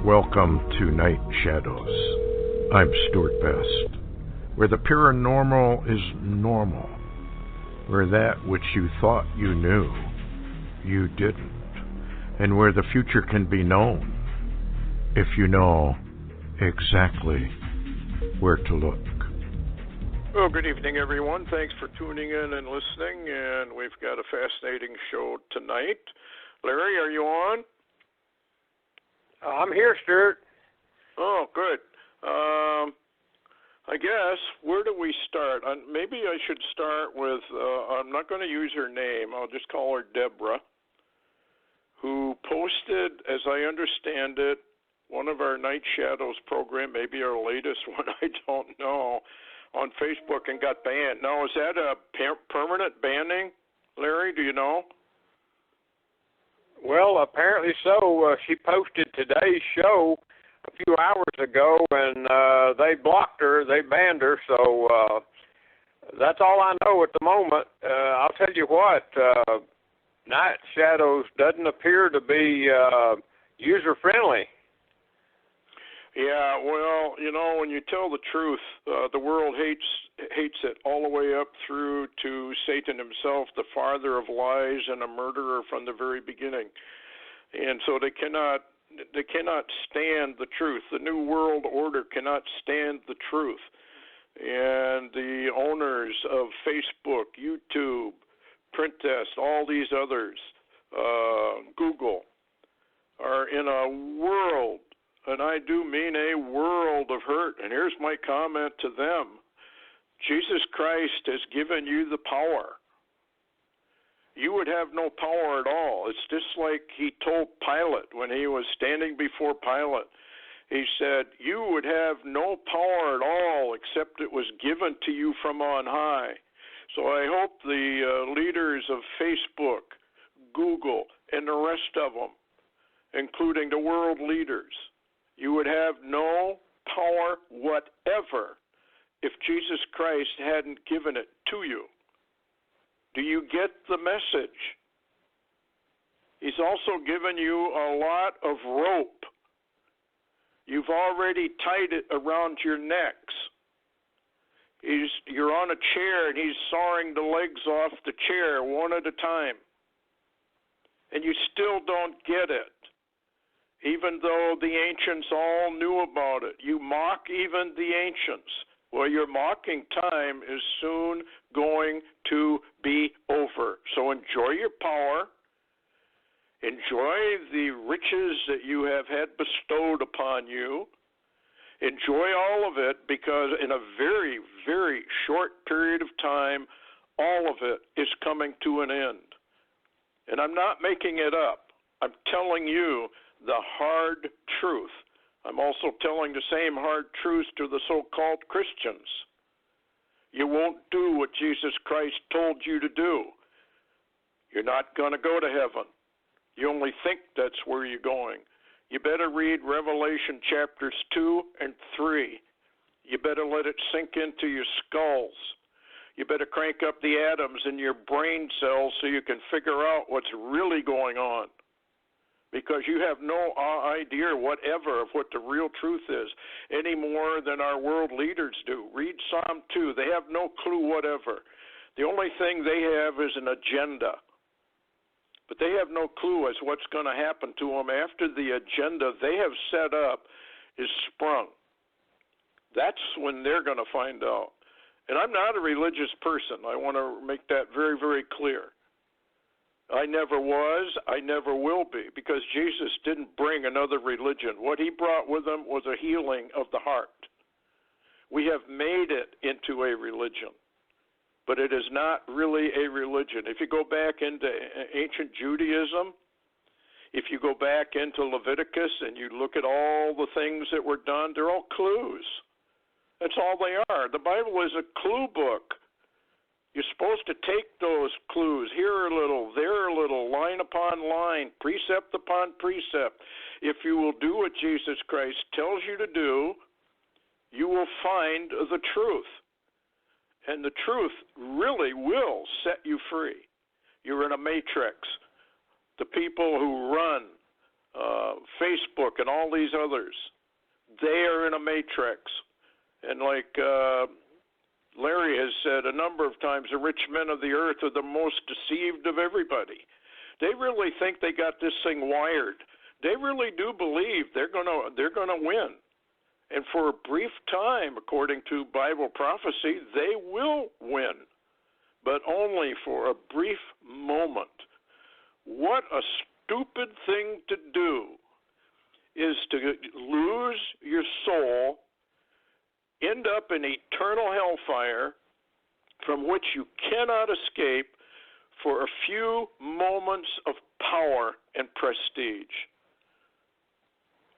Welcome to Night Shadows. I'm Stewart Best, where the paranormal is normal, where that which you thought you knew, you didn't, and where the future can be known if you know exactly where to look. Well, good evening, everyone. Thanks for tuning in and listening, and we've got a fascinating show tonight. Larry, are you on? I'm here, Stewart. Oh, good. I guess, where do we start? Maybe I should start with, I'm not going to use her name, I'll just call her Deborah, who posted, as I understand it, one of our Night Shadows program, maybe our latest one, I don't know, on Facebook and got banned. Now, is that a permanent banning, Larry? Do you know? Well, apparently so. She posted today's show a few hours ago, and they blocked her. They banned her, so that's all I know at the moment. I'll tell you what, Night Shadows doesn't appear to be user-friendly. Yeah, well, you know, when you tell the truth, the world hates it all the way up through to Satan himself, the father of lies and a murderer from the very beginning. And so they cannot stand the truth. The New World Order cannot stand the truth. And the owners of Facebook, YouTube, Print Test, all these others, Google, are in a world, and I do mean a world of hurt. And here's my comment to them. Jesus Christ has given you the power. You would have no power at all. It's just like he told Pilate when he was standing before Pilate. He said, you would have no power at all except it was given to you from on high. So I hope the leaders of Facebook, Google, and the rest of them, including the world leaders, you would have no power whatever if Jesus Christ hadn't given it to you. Do you get the message? He's also given you a lot of rope. You've already tied it around your necks. You're on a chair and he's sawing the legs off the chair one at a time. And you still don't get it. Even though the ancients all knew about it. You mock even the ancients. Well, your mocking time is soon going to be over. So enjoy your power. Enjoy the riches that you have had bestowed upon you. Enjoy all of it, because in a very, very short period of time, all of it is coming to an end. And I'm not making it up. I'm telling you the hard truth. I'm also telling the same hard truth to the so-called Christians. You won't do what Jesus Christ told you to do. You're not going to go to heaven. You only think that's where you're going. You better read Revelation chapters 2 and 3. You better let it sink into your skulls. You better crank up the atoms in your brain cells so you can figure out what's really going on. Because you have no idea whatever of what the real truth is, any more than our world leaders do. Read Psalm 2. They have no clue whatever. The only thing they have is an agenda. But they have no clue as what's going to happen to them after the agenda they have set up is sprung. That's when they're going to find out. And I'm not a religious person. I want to make that very, very clear. I never was, I never will be, because Jesus didn't bring another religion. What he brought with him was a healing of the heart. We have made it into a religion, but it is not really a religion. If you go back into ancient Judaism, if you go back into Leviticus and you look at all the things that were done, they're all clues. That's all they are. The Bible is a clue book. You're supposed to take those clues, here a little, there a little, line upon line, precept upon precept. If you will do what Jesus Christ tells you to do, you will find the truth. And the truth really will set you free. You're in a matrix. The people who run Facebook, and all these others. They are in a matrix. And like Larry has said a number of times, the rich men of the earth are the most deceived of everybody. They really think they got this thing wired. They really do believe they're gonna win. And for a brief time, according to Bible prophecy, they will win, but only for a brief moment. What a stupid thing to do is to lose your soul, end up in eternal hellfire from which you cannot escape for a few moments of power and prestige.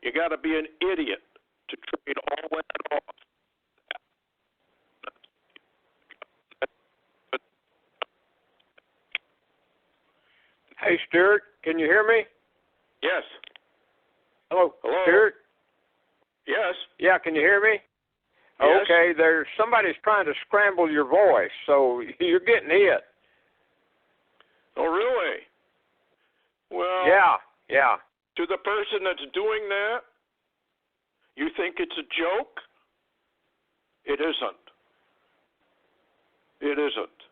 You got to be an idiot to trade all that off. Hey, Stewart, can you hear me? Yes. Hello, Hello? Stewart? Yes. Yeah, can you hear me? Yes. Okay, there's somebody's trying to scramble your voice, so you're getting hit. Oh, really? Well, Yeah. to the person that's doing that, you think it's a joke? It isn't. It isn't.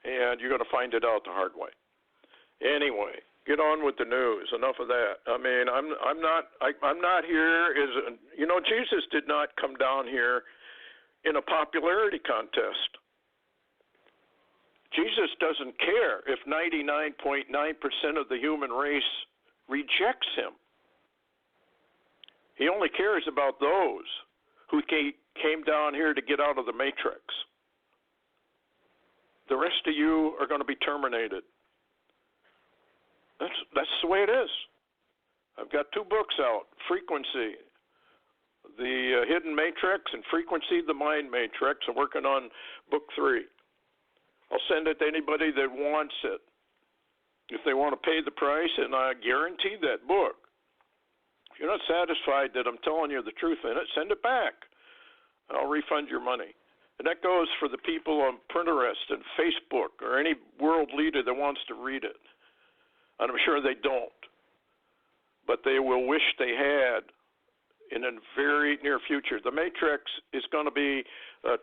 And you're going to find it out the hard way. Anyway, get on with the news. Enough of that. I mean, I'm not here as Jesus did not come down here in a popularity contest. Jesus doesn't care if 99.9% of the human race rejects him. He only cares about those who came down here to get out of the matrix. The rest of you are going to be terminated. That's the way it is. I've got 2 books out, Frequency, The Hidden Matrix, and Frequency, The Mind Matrix. I'm working on book 3. I'll send it to anybody that wants it. If they want to pay the price, and I guarantee that book. If you're not satisfied that I'm telling you the truth in it, send it back. I'll refund your money. And that goes for the people on Pinterest and Facebook or any world leader that wants to read it. And I'm sure they don't. But they will wish they had in a very near future. The Matrix is going to be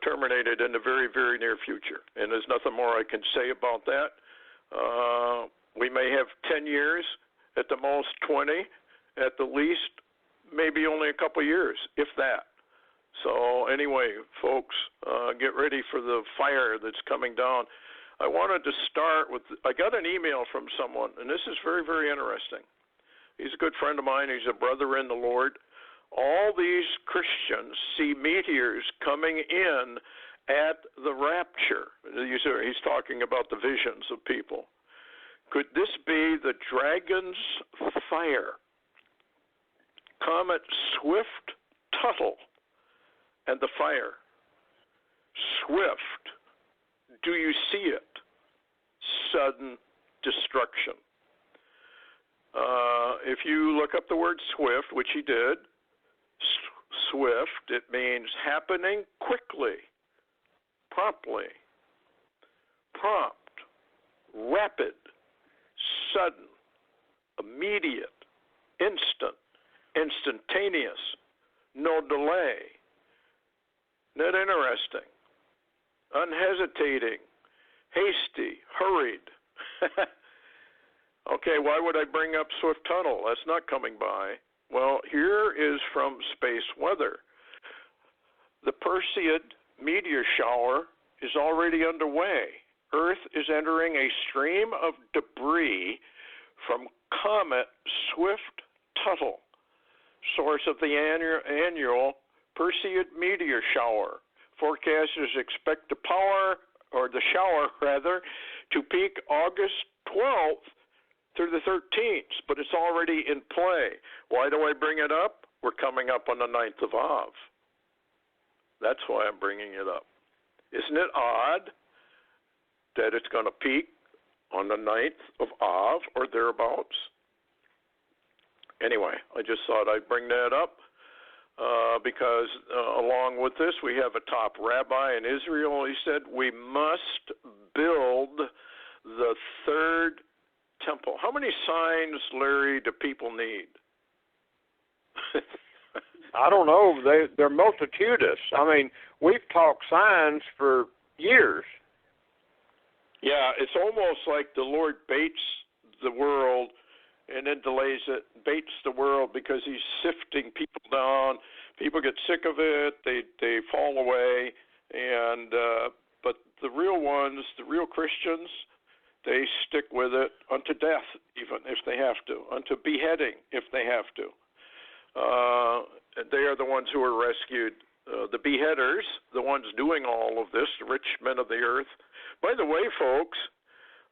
terminated in the very, very near future. And there's nothing more I can say about that. We may have 10 years, at the most 20, at the least maybe only a couple years, if that. So anyway, folks, get ready for the fire that's coming down. I wanted to start with, I got an email from someone, and this is very, very interesting. He's a good friend of mine. He's a brother in the Lord. All these Christians see meteors coming in at the rapture. He's talking about the visions of people. Could this be the dragon's fire? Comet Swift-Tuttle and the fire. Swift. Do you see it? Sudden destruction. If you look up the word swift, which he did, swift, it means happening quickly, promptly, prompt, rapid, sudden, immediate, instant, instantaneous, no delay. Isn't that interesting? Unhesitating, hasty, hurried. Okay, why would I bring up Swift-Tuttle? That's not coming by. Well, here is from Space Weather. The Perseid meteor shower is already underway. Earth is entering a stream of debris from Comet Swift-Tuttle, source of the annual Perseid meteor shower. Forecasters expect the shower to peak August 12th through the 13th, but it's already in play. Why do I bring it up? We're coming up on the 9th of Av. That's why I'm bringing it up. Isn't it odd that it's going to peak on the 9th of Av or thereabouts? Anyway, I just thought I'd bring that up. Because along with this, we have a top rabbi in Israel. He said we must build the third temple. How many signs, Larry, do people need? I don't know. They're multitudinous. I mean, we've talked signs for years. Yeah, it's almost like the Lord baits the world and then delays it, baits the world because he's sifting people down. People get sick of it, they fall away, and but the real ones, the real Christians, they stick with it unto death, even if they have to, unto beheading if they have to. They are the ones who are rescued. The beheaders, the ones doing all of this, the rich men of the earth. By the way, folks,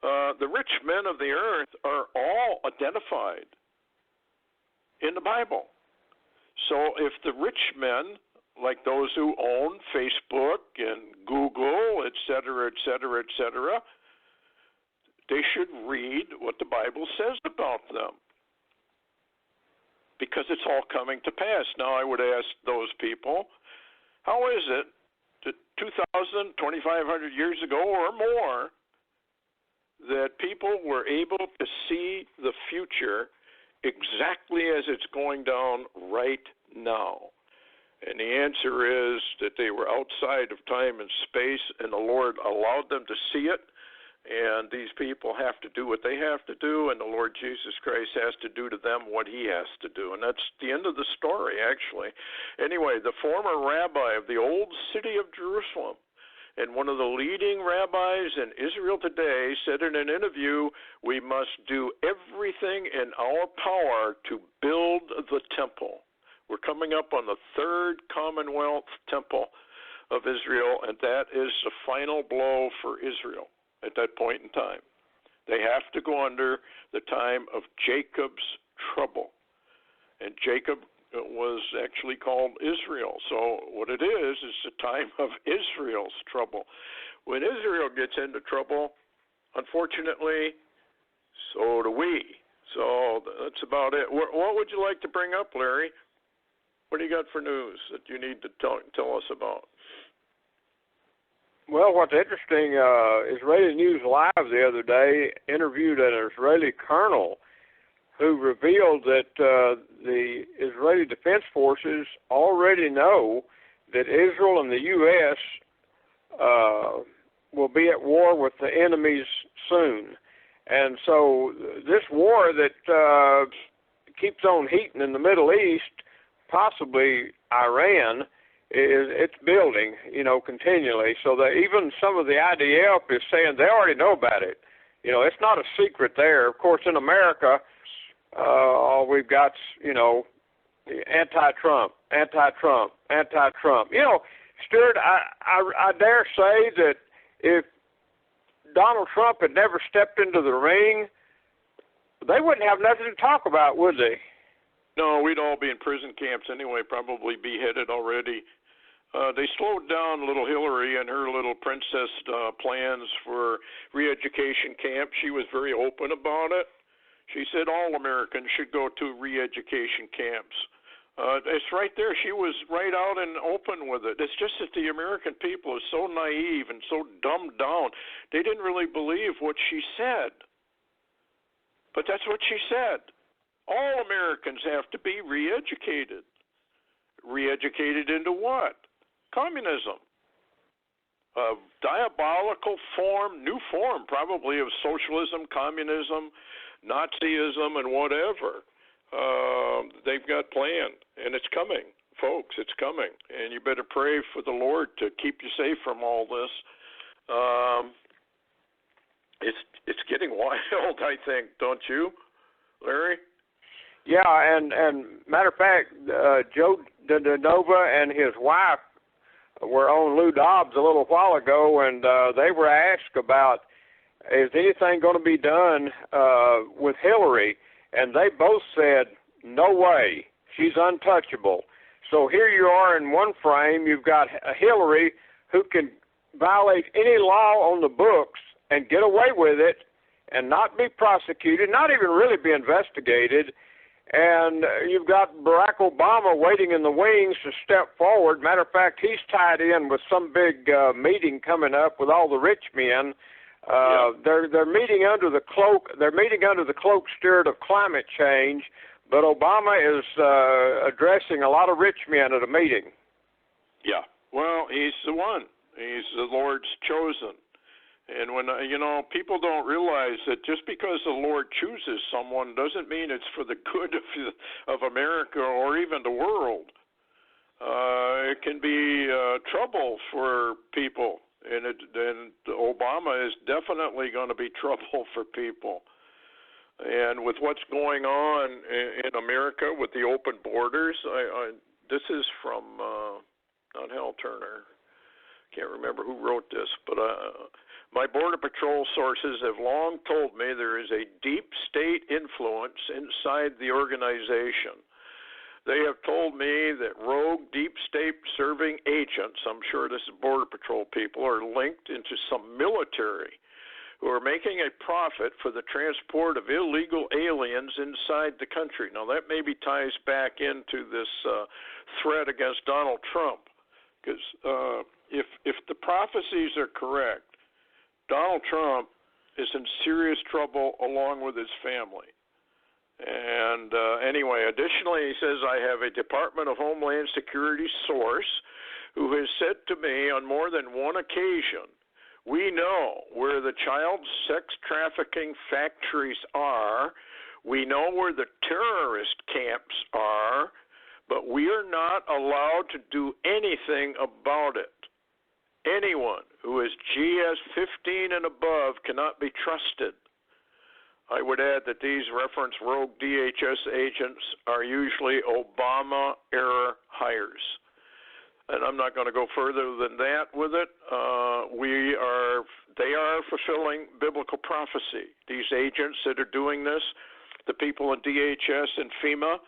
the rich men of the earth are all identified in the Bible. So if the rich men, like those who own Facebook and Google, et cetera, they should read what the Bible says about them, because it's all coming to pass. Now, I would ask those people, how is it that 2,000, 2,500 years ago or more, that people were able to see the future exactly as it's going down right now? And the answer is that they were outside of time and space, and the Lord allowed them to see it. And these people have to do what they have to do, and the Lord Jesus Christ has to do to them what he has to do. And that's the end of the story, actually. Anyway, the former rabbi of the old city of Jerusalem and one of the leading rabbis in Israel today said in an interview, we must do everything in our power to build the temple. We're coming up on the third Commonwealth Temple of Israel, and that is the final blow for Israel. At that point in time, they have to go under the time of Jacob's trouble. And Jacob was actually called Israel. So what it is the time of Israel's trouble. When Israel gets into trouble, unfortunately, so do we. So that's about it. What would you like to bring up, Larry? What do you got for news that you need to tell us about? Well, what's interesting, Israeli News Live the other day interviewed an Israeli colonel who revealed that the Israeli Defense Forces already know that Israel and the U.S. Will be at war with the enemies soon. And so this war that keeps on heating in the Middle East, possibly Iran, it's building, continually. So that even some of the IDF is saying they already know about it. It's not a secret there. Of course, in America, all we've got, anti-Trump. Stewart, I dare say that if Donald Trump had never stepped into the ring, they wouldn't have nothing to talk about, would they? No, we'd all be in prison camps anyway, probably beheaded already. They slowed down little Hillary and her little princess plans for re-education camp. She was very open about it. She said all Americans should go to re-education camps. It's right there. She was right out and open with it. It's just that the American people are so naive and so dumbed down. They didn't really believe what she said. But that's what she said. All Americans have to be re-educated. Re-educated into what? Communism. A diabolical form, new form probably of socialism, communism, Nazism, and whatever. They've got planned, and it's coming, folks. It's coming, and you better pray for the Lord to keep you safe from all this. It's getting wild, I think, don't you, Larry? Yeah, and matter of fact, Joe DeNova and his wife were on Lou Dobbs a little while ago, and they were asked about, is anything going to be done with Hillary? And they both said, no way, she's untouchable. So here you are in one frame, you've got Hillary who can violate any law on the books and get away with it and not be prosecuted, not even really be investigated. And you've got Barack Obama waiting in the wings to step forward. Matter of fact, he's tied in with some big meeting coming up with all the rich men They're meeting under the cloak. They're meeting under the cloak, Stewart, of climate change. But Obama is addressing a lot of rich men at a meeting. Yeah. Well, he's the one. He's the Lord's chosen. And when people don't realize that just because the Lord chooses someone doesn't mean it's for the good of America or even the world. It can be trouble for people, and Obama is definitely going to be trouble for people. And with what's going on in America with the open borders, this is from not Hal Turner. Can't remember who wrote this, but my Border Patrol sources have long told me there is a deep state influence inside the organization. They have told me that rogue deep state serving agents, I'm sure this is Border Patrol people, are linked into some military who are making a profit for the transport of illegal aliens inside the country. Now that maybe ties back into this threat against Donald Trump, because if the prophecies are correct, Donald Trump is in serious trouble along with his family. And anyway, additionally, he says, I have a Department of Homeland Security source who has said to me on more than one occasion, we know where the child sex trafficking factories are, we know where the terrorist camps are, but we are not allowed to do anything about it. Anyone who is GS-15 and above cannot be trusted. I would add that these reference rogue DHS agents are usually Obama-era hires. And I'm not going to go further than that with it. They are fulfilling biblical prophecy. These agents that are doing this, the people in DHS and FEMA,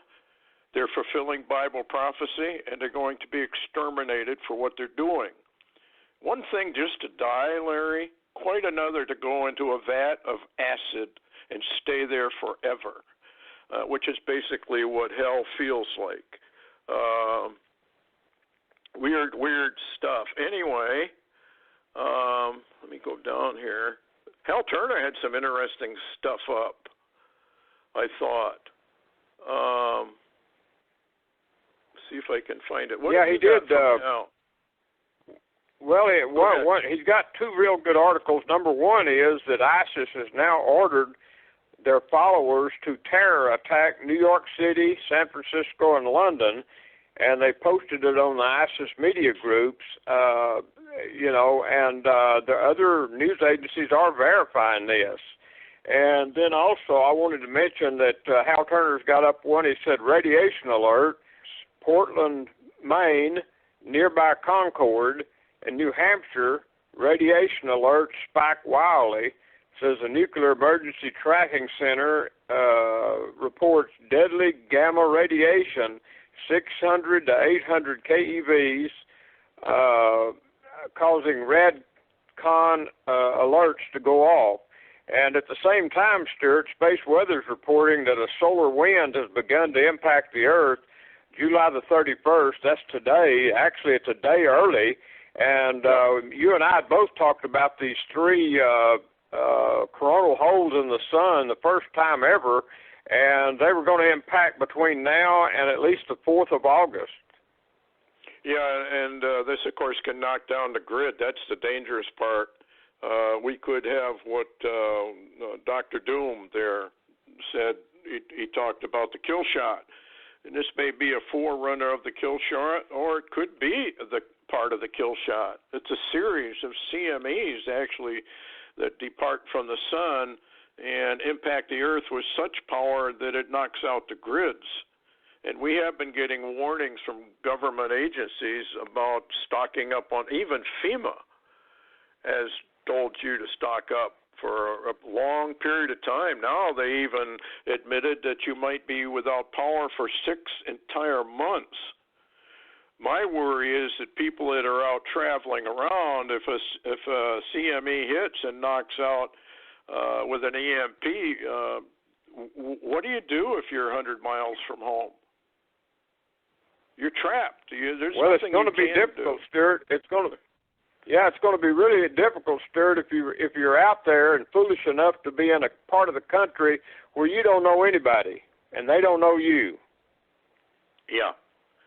they're fulfilling Bible prophecy, and they're going to be exterminated for what they're doing. One thing just to die, Larry, quite another to go into a vat of acid and stay there forever, which is basically what hell feels like. Weird stuff. Anyway, let me go down here. Hal Turner had some interesting stuff up, I thought. See if I can find it. What he did. He's got two real good articles. Number one is that ISIS has now ordered their followers to terror attack New York City, San Francisco, and London, and they posted it on the ISIS media groups, and the other news agencies are verifying this. And then also I wanted to mention that Hal Turner's got up one, he said, radiation alert, Portland, Maine, nearby Concord, and New Hampshire, radiation alert spike wildly. Says the Nuclear Emergency Tracking Center reports deadly gamma radiation, 600 to 800 keVs, causing red con alerts to go off. And at the same time, Stewart, Space Weather is reporting that a solar wind has begun to impact the Earth July the 31st. That's today. Actually, it's a day early. And you and I both talked about these three coronal holes in the sun the first time ever, and they were going to impact between now and at least the 4th of August. Yeah, and this, of course, can knock down the grid. That's the dangerous part. We could have what Dr. Doom there said. He talked about the kill shot. And this may be a forerunner of the kill shot, or it could be the part of the kill shot. It's a series of CMEs, actually, that depart from the sun and impact the Earth with such power that it knocks out the grids. And we have been getting warnings from government agencies about stocking up on, even FEMA has told you to stock up for a long period of time. Now they even admitted that you might be without power for 6 entire months. My worry is that people that are out traveling around, if a CME hits and knocks out with an EMP, what do you do if you're 100 miles from home? You're trapped. There's well, nothing it's going to be difficult, Stewart. It's going to Yeah, it's going to be really difficult, Stewart, if you're out there and foolish enough to be in a part of the country where you don't know anybody and they don't know you. Yeah,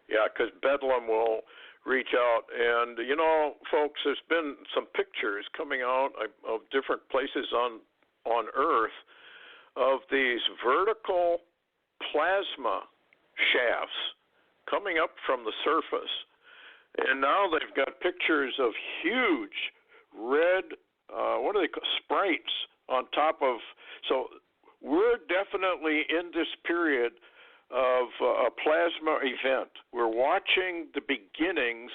because Bedlam will reach out. And, you know, folks, there's been some pictures coming out of different places on Earth of these vertical plasma shafts coming up from the surface. And now they've got pictures of huge red, what do they call, sprites on top of. So we're definitely in this period of a plasma event. We're watching the beginnings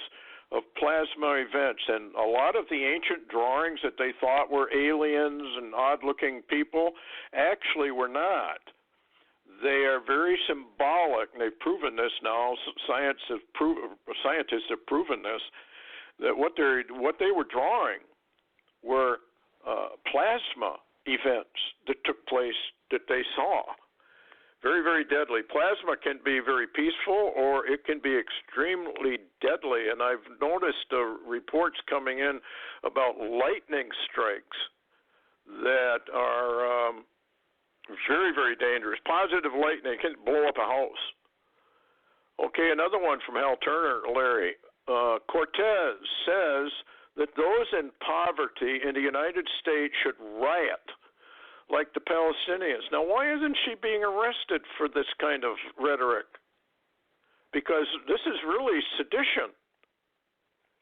of plasma events, and a lot of the ancient drawings that they thought were aliens and odd-looking people actually were not. They are very symbolic, and they've proven this now. Scientists have proven this, that what they were drawing were plasma events that took place that they saw. Very, very deadly. Plasma can be very peaceful, or it can be extremely deadly. And I've noticed reports coming in about lightning strikes that are very, very dangerous. Positive lightning can blow up a house. Okay, another one from Hal Turner, Larry. Cortez says that those in poverty in the United States should riot like the Palestinians. Now, why isn't she being arrested for this kind of rhetoric? Because this is really sedition.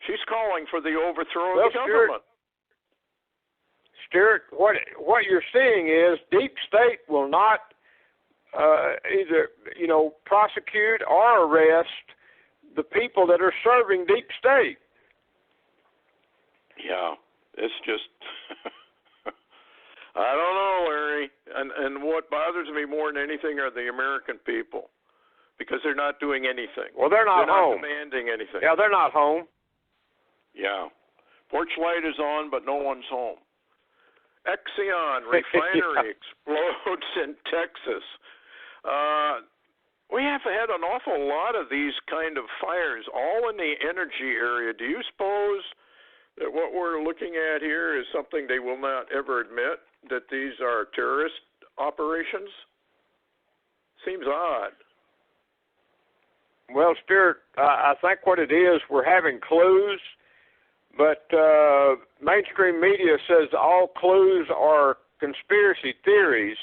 She's calling for the overthrow of the government. Stewart, what you're seeing is deep state will not either, prosecute or arrest the people that are serving deep state. Yeah, it's just, I don't know, Larry. And what bothers me more than anything are the American people, because they're not doing anything. Well, they're not home. They're not demanding anything. Yeah, they're not home. Yeah. Porch light is on, but no one's home. Exxon refinery explodes in Texas. We have had an awful lot of these kind of fires, all in the energy area. Do you suppose that what we're looking at here is something they will not ever admit, that these are terrorist operations? Seems odd. Well, Stewart, I think what it is, we're having clues, but mainstream media says all clues are conspiracy theories,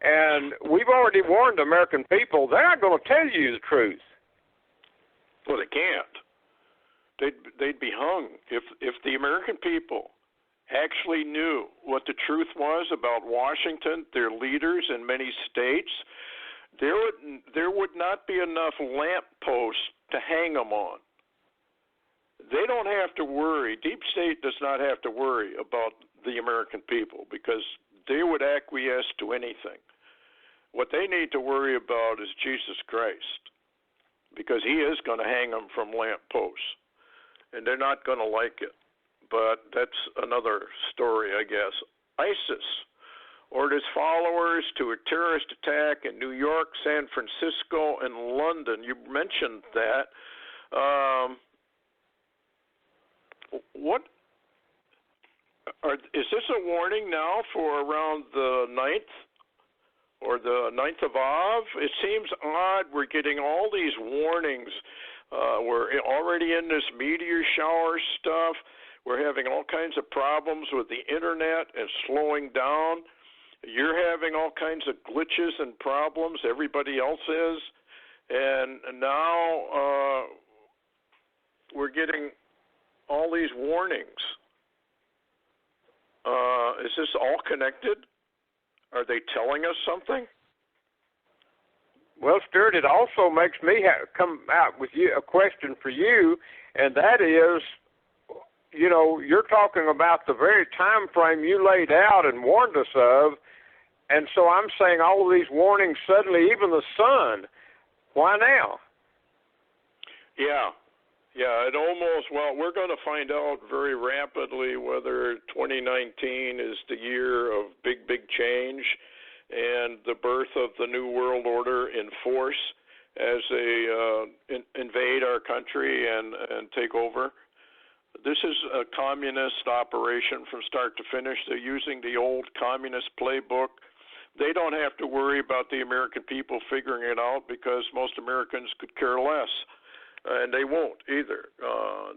and we've already warned the American people they're not going to tell you the truth. Well, they can't. They'd be hung if the American people actually knew what the truth was about Washington, their leaders in many states. There would not be enough lamp posts to hang them on. They don't have to worry. Deep state does not have to worry about the American people, because they would acquiesce to anything. What they need to worry about is Jesus Christ, because he is going to hang them from lamp posts, and they're not going to like it. But that's another story, I guess. ISIS ordered its followers to a terrorist attack in New York, San Francisco, and London. You mentioned that. Is this a warning now for around the 9th or the 9th of Av? It seems odd. We're getting all these warnings. We're already in this meteor shower stuff. We're having all kinds of problems with the internet and slowing down. You're having all kinds of glitches and problems. Everybody else is. And now we're getting all these warnings. Is this all connected? Are they telling us something? Well, Stewart, it also makes me come out with a question for you, and that is, you're talking about the very time frame you laid out and warned us of, and so I'm saying all of these warnings suddenly, even the sun, why now? Yeah, it almost, we're going to find out very rapidly whether 2019 is the year of big change and the birth of the New World Order in force as they invade our country and take over. This is a communist operation from start to finish. They're using the old communist playbook. They don't have to worry about the American people figuring it out because most Americans could care less, and they won't either.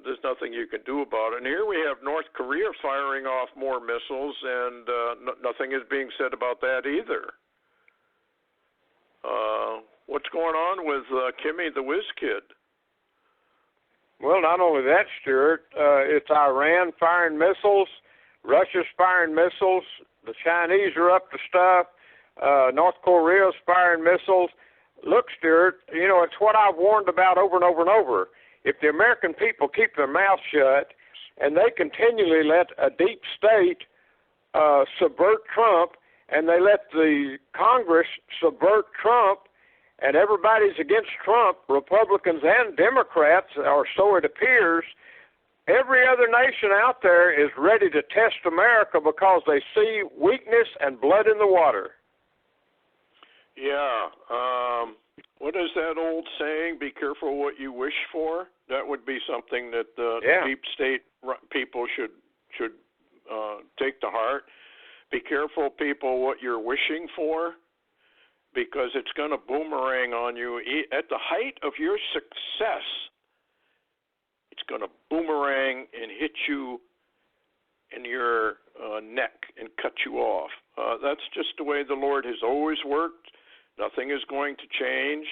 There's nothing you can do about it. And here we have North Korea firing off more missiles, and nothing is being said about that either. What's going on with Kimmy the Whiz Kid? Well, not only that, Stewart, it's Iran firing missiles, Russia's firing missiles, the Chinese are up to stuff, North Korea's firing missiles. Look, Stewart, you know, it's what I've warned about over and over and over. If the American people keep their mouth shut and they continually let a deep state subvert Trump, and they let the Congress subvert Trump, and everybody's against Trump, Republicans and Democrats, or so it appears, every other nation out there is ready to test America because they see weakness and blood in the water. Yeah. What is that old saying? Be careful what you wish for. That would be something that the deep state people should take to heart. Be careful, people, what you're wishing for, because it's going to boomerang on you. At the height of your success, it's going to boomerang and hit you in your neck and cut you off. That's just the way the Lord has always worked. Nothing is going to change.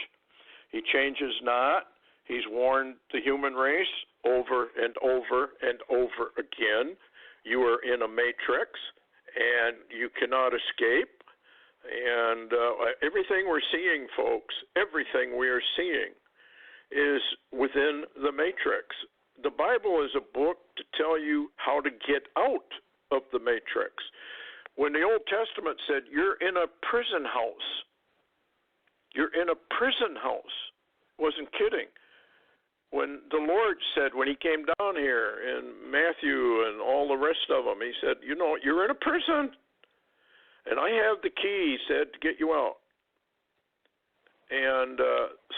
He changes not. He's warned the human race over and over and over again. You are in a matrix, and you cannot escape. And everything we're seeing, folks, everything we are seeing is within the matrix. The Bible is a book to tell you how to get out of the matrix. When the Old Testament said, you're in a prison house, you're in a prison house, wasn't kidding. When the Lord said, when he came down here in Matthew and all the rest of them, he said, you know, you're in a prison. And I have the key, he said, to get you out. And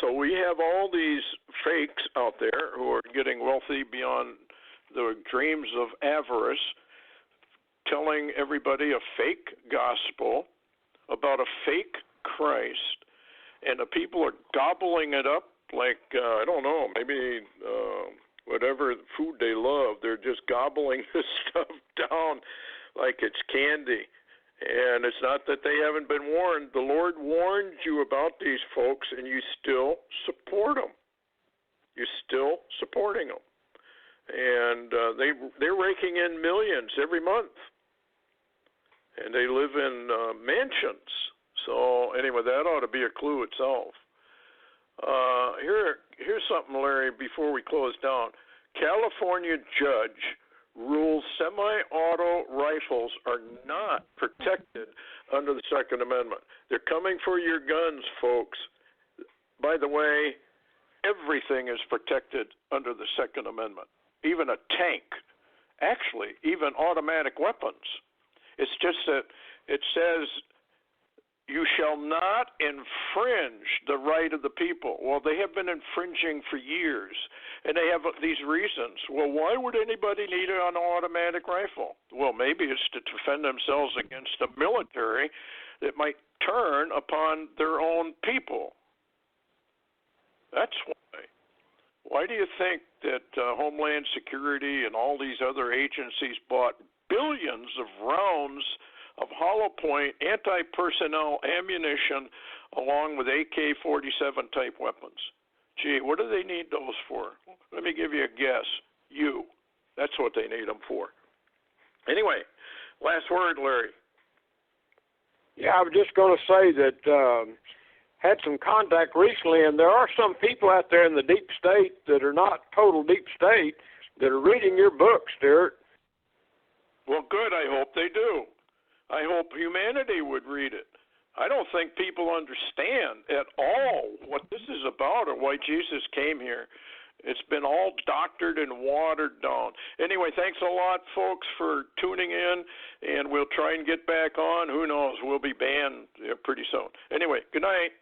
so we have all these fakes out there who are getting wealthy beyond the dreams of avarice, telling everybody a fake gospel about a fake Christ. And the people are gobbling it up like, I don't know, maybe whatever food they love. They're just gobbling this stuff down like it's candy. And it's not that they haven't been warned. The Lord warned you about these folks, and you still support them. You're still supporting them. And they're raking in millions every month. And they live in mansions. So anyway, that ought to be a clue itself. Here's something, Larry, before we close down. California judge rules semi-auto rifles are not protected under the Second Amendment. They're coming for your guns, folks. By the way, everything is protected under the Second Amendment, even a tank. Actually, even automatic weapons. It's just that it says you shall not infringe the right of the people. Well, they have been infringing for years, and they have these reasons. Well, why would anybody need an automatic rifle? Well, maybe it's to defend themselves against a military that might turn upon their own people. That's why. Why do you think that Homeland Security and all these other agencies bought billions of rounds of hollow point anti-personnel ammunition along with AK-47 type weapons? Gee, what do they need those for? Let me give you a guess. That's what they need them for. Anyway, last word, Larry. Yeah, I was just going to say that had some contact recently, and there are some people out there in the deep state that are not total deep state that are reading your book, Stewart. Well, good. I hope they do. I hope humanity would read it. I don't think people understand at all what this is about or why Jesus came here. It's been all doctored and watered down. Anyway, thanks a lot, folks, for tuning in, and we'll try and get back on. Who knows? We'll be banned pretty soon. Anyway, good night.